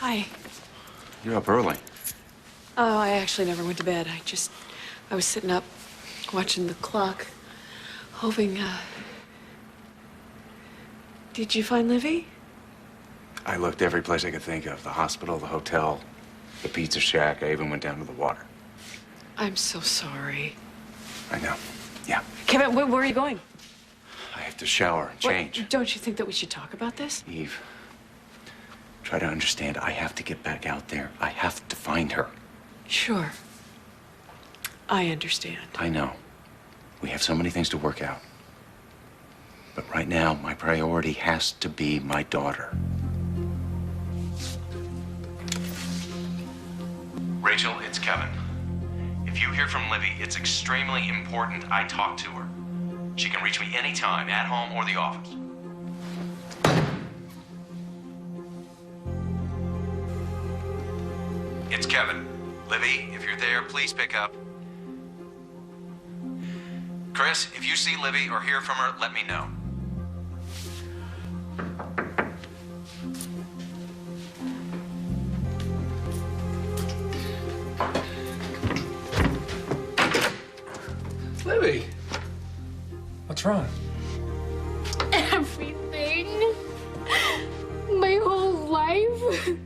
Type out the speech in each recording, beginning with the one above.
Hi. You're up early. Oh, I actually never went to bed. I was sitting up, watching the clock, hoping, Did you find Libby? I looked every place I could think of. The hospital, the hotel, the pizza shack. I even went down to the water. I'm so sorry. I know. Yeah. Kevin, where are you going? I have to shower and change. What, don't you think that we should talk about this? Eve, try to understand. I have to get back out there. I have to find her. Sure. I understand. I know. We have so many things to work out. But right now, my priority has to be my daughter. Rachel, it's Kevin. If you hear from Libby, it's extremely important I talk to her. She can reach me anytime, at home or the office. It's Kevin. Libby, if you're there, please pick up. Chris, if you see Libby or hear from her, let me know. Libby, what's wrong? Everything. My whole life.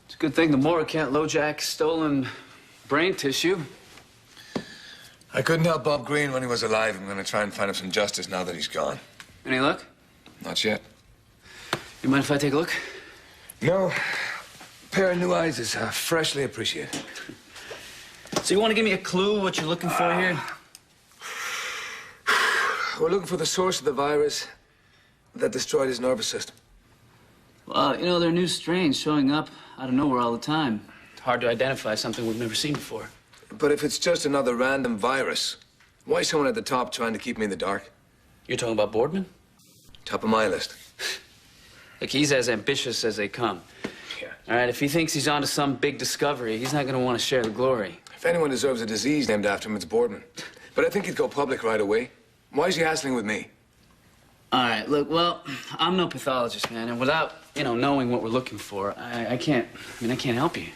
It's a good thing the morgue can't LoJack stolen brain tissue. I couldn't help Bob Green when he was alive. I'm going to try and find him some justice now that he's gone. Any luck? Not yet. You mind if I take a look? No. A pair of new eyes is freshly appreciated. So you want to give me a clue what you're looking for here? We're looking for the source of the virus that destroyed his nervous system. Well, you know, there are new strains showing up out of nowhere all the time. It's hard to identify something we've never seen before. But if it's just another random virus, why is someone at the top trying to keep me in the dark? You're talking about Boardman? Top of my list. Look, he's as ambitious as they come. Yeah. All right, if he thinks he's onto some big discovery, he's not going to want to share the glory. If anyone deserves a disease named after him, it's Boardman. But I think he'd go public right away. Why is he hassling with me? All right, look, well, I'm no pathologist, man, and without, knowing what we're looking for, I can't help you.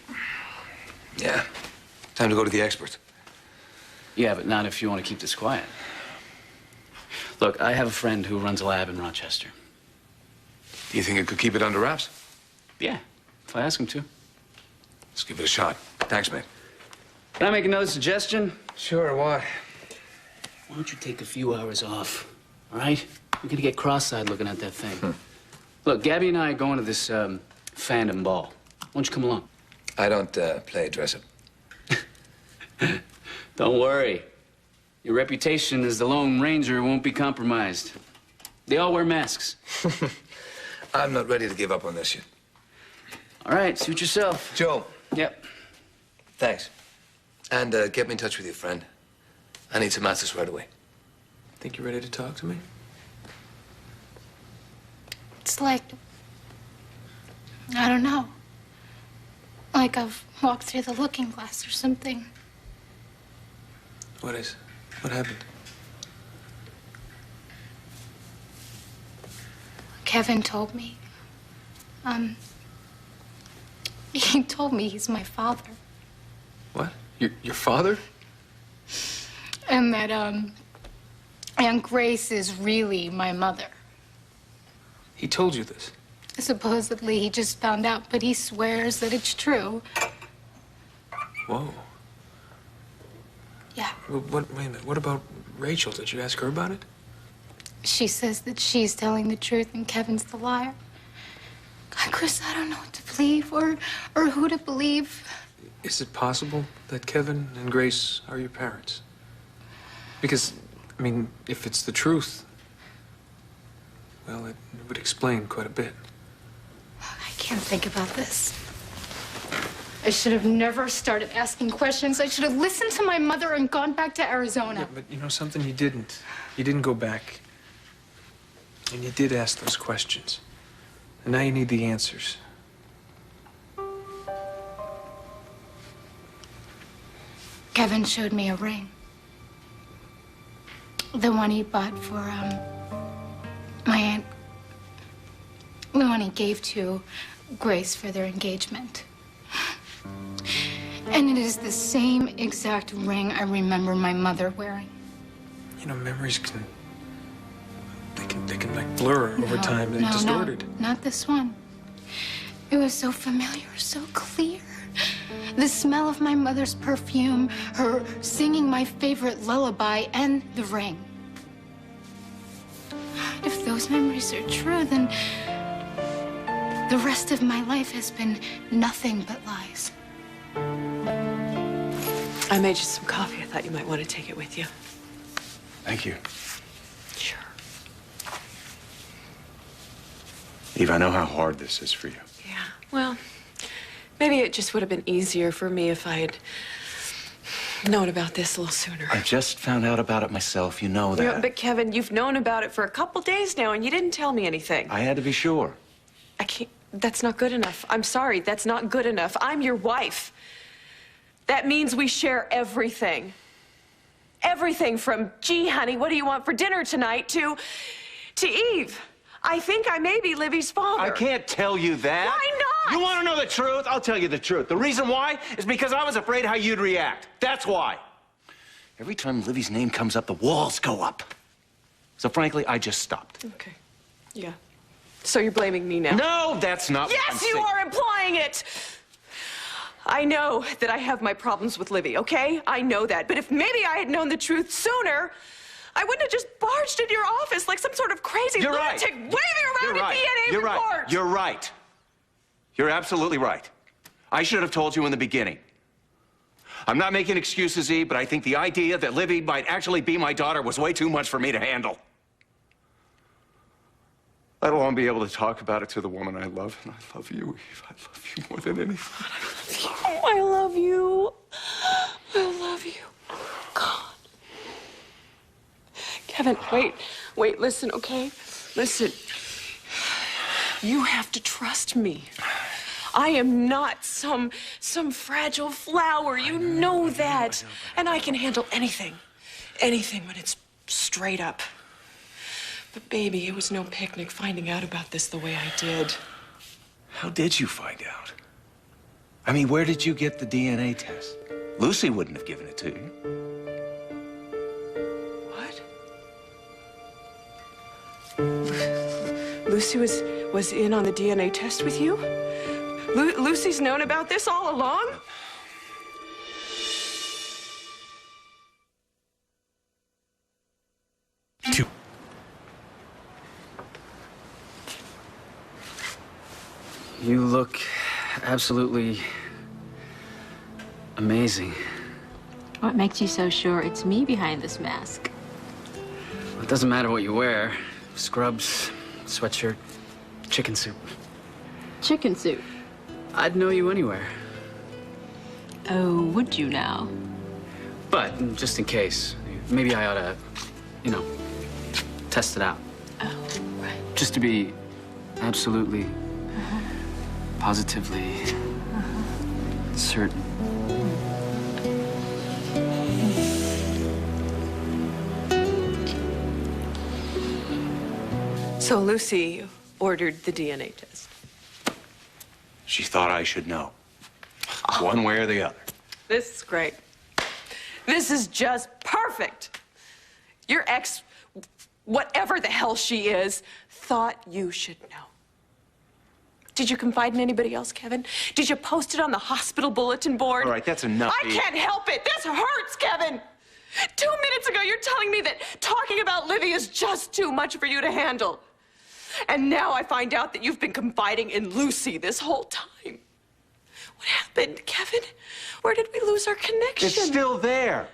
Yeah. Time to go to the experts. Yeah, but not if you want to keep this quiet. Look, I have a friend who runs a lab in Rochester. Do you think it could keep it under wraps? Yeah, if I ask him to. Let's give it a shot. Thanks, mate. Can I make another suggestion? Sure, what? Why don't you take a few hours off, all right? We're gonna get cross-eyed looking at that thing. Look, Gabby and I are going to this fandom ball. Why don't you come along? I don't play dress-up. Don't worry. Your reputation as the Lone Ranger won't be compromised. They all wear masks. I'm not ready to give up on this yet. All right, suit yourself. Joe. Yep. Thanks. And get me in touch with your friend. I need some answers right away. Think you're ready to talk to me? It's like, I don't know. Like I've walked through the looking glass or something. What happened? Kevin told me. He told me he's my father. What? Your father? And that, Aunt Grace is really my mother. He told you this? Supposedly, he just found out, but he swears that it's true. Whoa. Yeah. Wait a minute. What about Rachel? Did you ask her about it? She says that she's telling the truth and Kevin's the liar. God, Chris, I don't know what to believe or who to believe. Is it possible that Kevin and Grace are your parents? Because I mean, if it's the truth, well, it would explain quite a bit. I can't think about this. I should have never started asking questions. I should have listened to my mother and gone back to Arizona. Yeah, but you know something? You didn't. You didn't go back. And you did ask those questions. And now you need the answers. Kevin showed me a ring. The one he bought for, my aunt. The one he gave to Grace for their engagement. And it is the same exact ring I remember my mother wearing. You know, memories can like blur over time. They're distorted. No, not this one. It was so familiar, so clear. The smell of my mother's perfume, her singing my favorite lullaby, and the ring. If those memories are true, then the rest of my life has been nothing but lies. I made you some coffee. I thought you might want to take it with you. Thank you. Sure. Eve, I know how hard this is for you. Yeah, well, maybe it just would have been easier for me if I had known about this a little sooner. I just found out about it myself. You know that. Yeah, but Kevin, you've known about it for a couple days now, and you didn't tell me anything. I had to be sure. I can't. That's not good enough. I'm sorry. That's not good enough. I'm your wife. That means we share everything. Everything from, gee, honey, what do you want for dinner tonight, to Eve. I think I may be Libby's father. I can't tell you that. Why not? You want to know the truth? I'll tell you the truth. The reason why is because I was afraid how you'd react. That's why. Every time Libby's name comes up, the walls go up. So frankly, I just stopped. Okay. Yeah. So you're blaming me now? No, that's not what I'm Yes, you saying. are implying it. I know that I have my problems with Libby, okay? I know that. But if maybe I had known the truth sooner, I wouldn't have just barged into your office like some sort of crazy lunatic waving around a DNA report. You're right. You're absolutely right. I should have told you in the beginning. I'm not making excuses, Eve, but I think the idea that Libby might actually be my daughter was way too much for me to handle. Let alone be able to talk about it to the woman I love. And I love you, Eve. I love you more than anything. Oh, I love you. I love you. God. Kevin, wait, listen, okay? Listen. You have to trust me. I am not some fragile flower. You know that. And I can handle anything. Anything when it's straight up. But baby, it was no picnic finding out about this the way I did. How did you find out? I mean, where did you get the DNA test? Lucy wouldn't have given it to you. What? Lucy was in on the DNA test with you? Lucy's known about this all along? You look absolutely amazing. What makes you so sure it's me behind this mask? It doesn't matter what you wear. Scrubs, sweatshirt, chicken soup. Chicken soup. I'd know you anywhere. Oh, would you now? But just in case, maybe I ought to, you know, test it out. Oh, right. Just to be absolutely, positively certain. So Lucy ordered the DNA test. She thought I should know. One way or the other. This is great. This is just perfect. Your ex, whatever the hell she is, thought you should know. Did you confide in anybody else, Kevin? Did you post it on the hospital bulletin board? All right, that's enough. I can't help it. This hurts, Kevin. 2 minutes ago, you're telling me that talking about Libby is just too much for you to handle. And now I find out that you've been confiding in Lucy this whole time. What happened, Kevin? Where did we lose our connection? It's still there.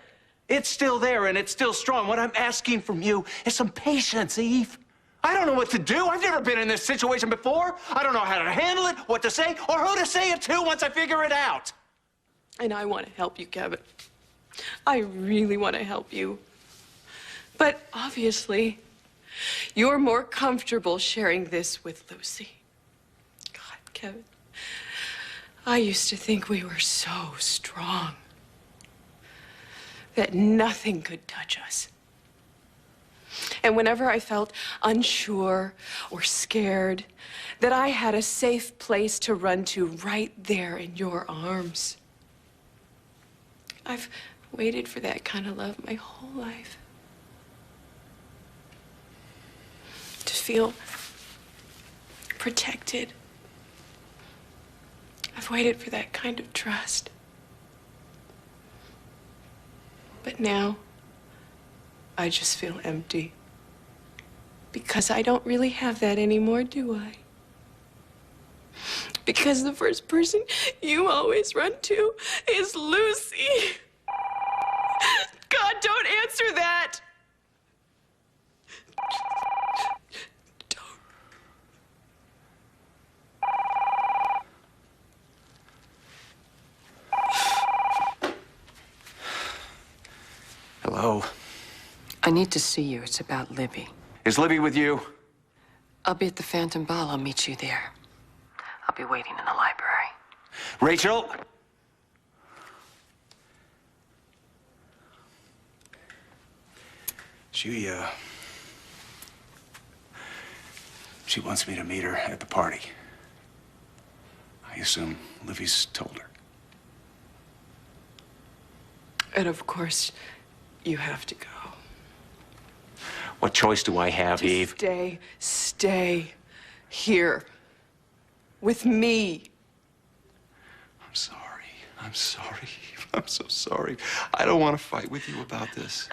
It's still there, and it's still strong. What I'm asking from you is some patience, Eve. I don't know what to do. I've never been in this situation before. I don't know how to handle it, what to say, or who to say it to once I figure it out. And I want to help you, Kevin. I really want to help you. But obviously, you're more comfortable sharing this with Lucy. God, Kevin, I used to think we were so strong that nothing could touch us. And whenever I felt unsure or scared, that I had a safe place to run to right there in your arms. I've waited for that kind of love my whole life. To feel protected. I've waited for that kind of trust. But now, I just feel empty. Because I don't really have that anymore, do I? Because the first person you always run to is Lucy. God, don't answer that. Don't. Hello. I need to see you. It's about Libby. Is Libby with you? I'll be at the Phantom Ball. I'll meet you there. I'll be waiting in the library. Rachel? She wants me to meet her at the party. I assume Livy's told her. And of course, you have to go. What choice do I have, Eve? Stay here. With me. I'm sorry. I'm sorry, Eve. I'm so sorry. I don't want to fight with you about this.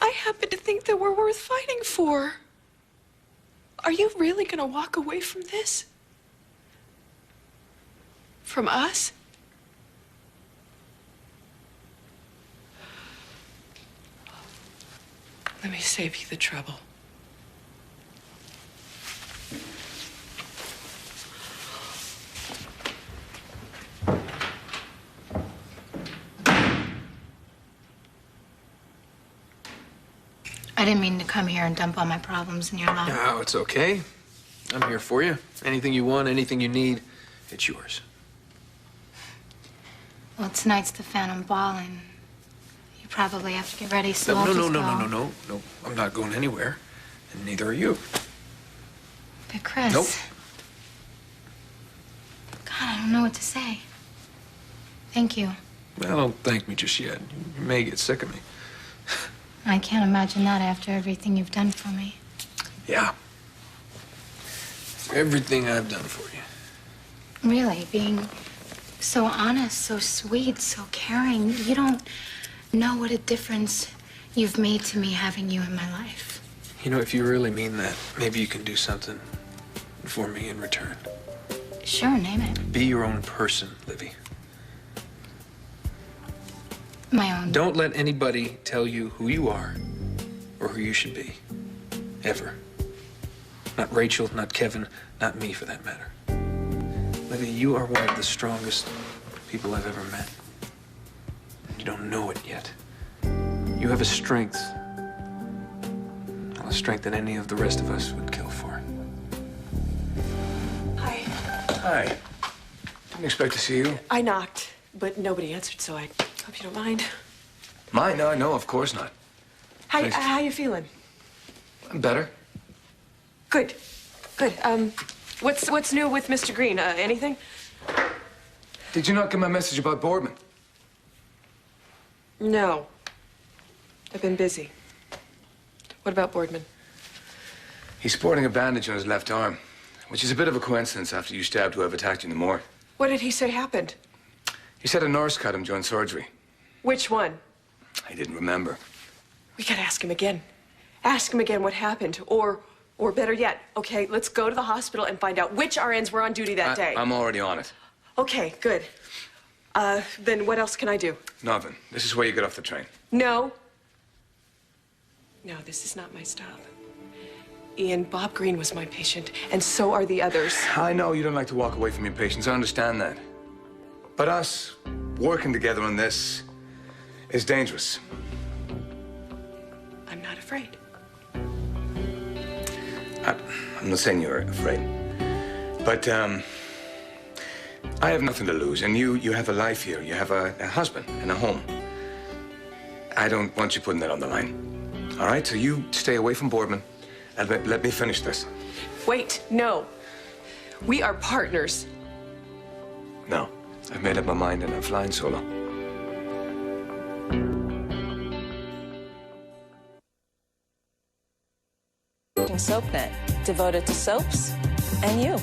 I happen to think that we're worth fighting for. Are you really gonna walk away from this? From us? Let me save you the trouble. I didn't mean to come here and dump all my problems in your lap. No, it's okay. I'm here for you. Anything you want, anything you need, it's yours. Well, tonight's the Phantom Ball, and you probably have to get ready, so No, I'll no, just no, go. no, no, no, no. I'm not going anywhere, and neither are you. But Chris. Nope. God, I don't know what to say. Thank you. Well, don't thank me just yet. You may get sick of me. I can't imagine that after everything you've done for me. Yeah. For everything I've done for you. Really, being so honest, so sweet, so caring. You don't know what a difference you've made to me having you in my life. You know, if you really mean that, maybe you can do something for me in return. Sure, name it. Be your own person, Libby. My own. Don't let anybody tell you who you are or who you should be. Ever. Not Rachel, not Kevin, not me for that matter. Libby, you are one of the strongest people I've ever met. You don't know it yet. You have a strength. A strength that any of the rest of us would kill for. Hi. Hi. Didn't expect to see you. I knocked, but nobody answered, so I hope you don't mind. Mine? No, of course not. How you feeling? I'm better. Good. Good. What's new with Mr. Green? Anything? Did you not get my message about Boardman? No. I've been busy. What about Boardman? He's sporting a bandage on his left arm, which is a bit of a coincidence after you stabbed whoever attacked you in the morgue. What did he say happened? He said a nurse cut him during surgery. Which one? He didn't remember. We gotta ask him again. Ask him again what happened. Or better yet, okay, let's go to the hospital and find out which RNs were on duty that day. I'm already on it. Okay, good. Then what else can I do? Nothing. This is where you get off the train. No, No, this is not my stop. Ian, Bob Green was my patient, and so are the others. I know you don't like to walk away from your patients. I understand that. But us working together on this is dangerous. I'm not afraid. I'm not saying you're afraid. But I have nothing to lose. And you have a life here. You have a husband and a home. I don't want you putting that on the line. All right? So you stay away from Boardman and let me finish this. Wait, no. We are partners. No. I've made up my mind and I'm flying solo. SoapNet, devoted to soaps and you.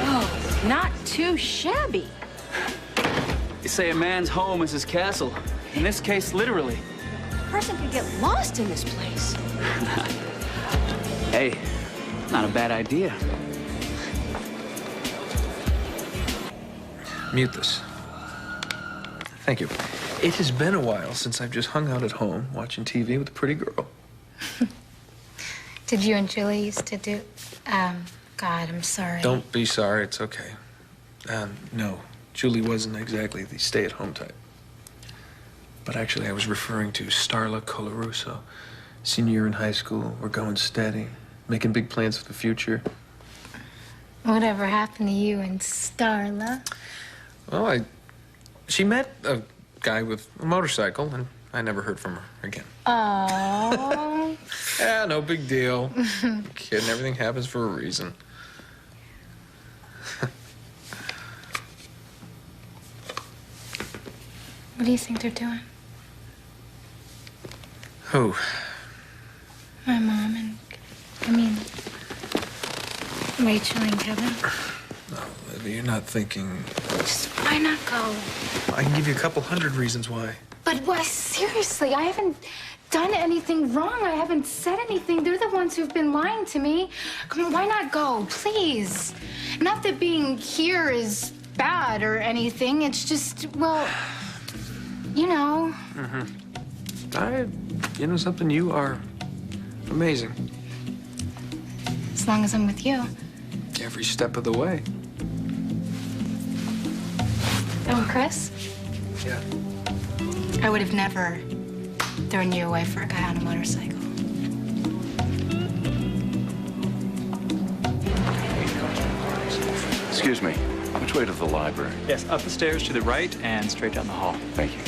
Oh, not too shabby. They say a man's home is his castle. In this case, literally. A person could get lost in this place. Hey, not a bad idea. Mute this. Thank you. It has been a while since I've just hung out at home watching TV with a pretty girl. Did you and Julie used to do... God, I'm sorry. Don't be sorry, it's okay. No, Julie wasn't exactly the stay-at-home type. But actually, I was referring to Starla Colarusso. Senior year in high school, we're going steady, making big plans for the future. Whatever happened to you and Starla? Well, she met a guy with a motorcycle, and I never heard from her again. Oh. Yeah, no big deal. Kidding, everything happens for a reason. What do you think they're doing? Who? My mom and... Rachel and Kevin. No, Libby, you're not thinking... Just why not go? I can give you a couple hundred reasons why. But why, seriously, I haven't done anything wrong. I haven't said anything. They're the ones who've been lying to me. Come on, why not go, please? Not that being here is bad or anything. It's just, well, you know. You know something? You are amazing. As long as I'm with you. Every step of the way. Oh, Chris? Yeah. I would have never thrown you away for a guy on a motorcycle. Excuse me. Which way to the library? Yes, up the stairs to the right and straight down the hall. Thank you.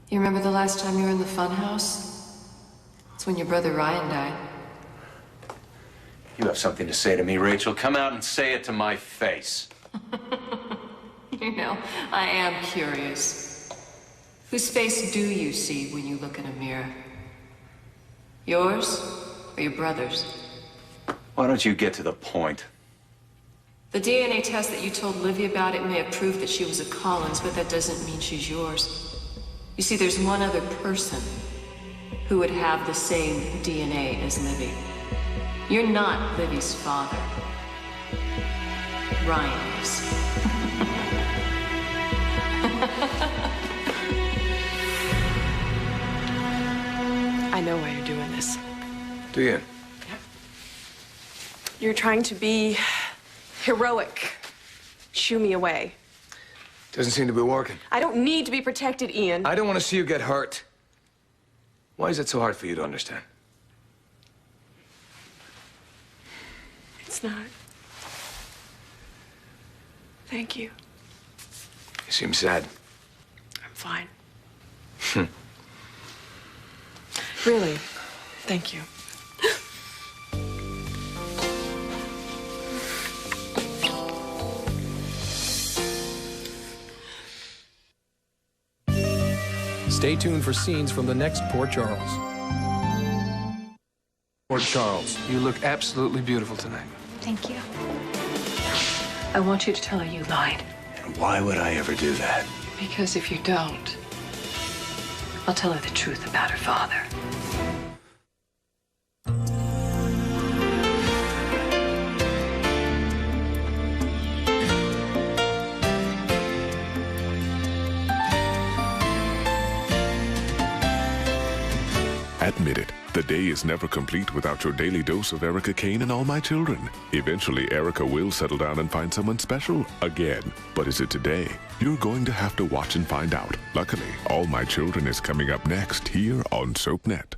You remember the last time you were in the funhouse? It's when your brother Ryan died. You have something to say to me, Rachel. Come out and say it to my face. You know, I am curious. Whose face do you see when you look in a mirror? Yours or your brother's? Why don't you get to the point? The DNA test that you told Livy about, it may have proved that she was a Collins, but that doesn't mean she's yours. You see, there's one other person who would have the same DNA as Libby. You're not Libby's father. Ryan is. I know why you're doing this. Do you? Yep. You're trying to be heroic. Shoo me away. Doesn't seem to be working. I don't need to be protected, Ian. I don't want to see you get hurt. Why is it so hard for you to understand? It's not. Thank you. You seem sad. I'm fine. Really. Thank you. Stay tuned for scenes from the next Port Charles. Port Charles, you look absolutely beautiful tonight. Thank you. I want you to tell her you lied. And why would I ever do that? Because if you don't, I'll tell her the truth about her father. Admit it, the day is never complete without your daily dose of Erica Kane and All My Children. Eventually, Erica will settle down and find someone special again. But is it today? You're going to have to watch and find out. Luckily, All My Children is coming up next here on SoapNet.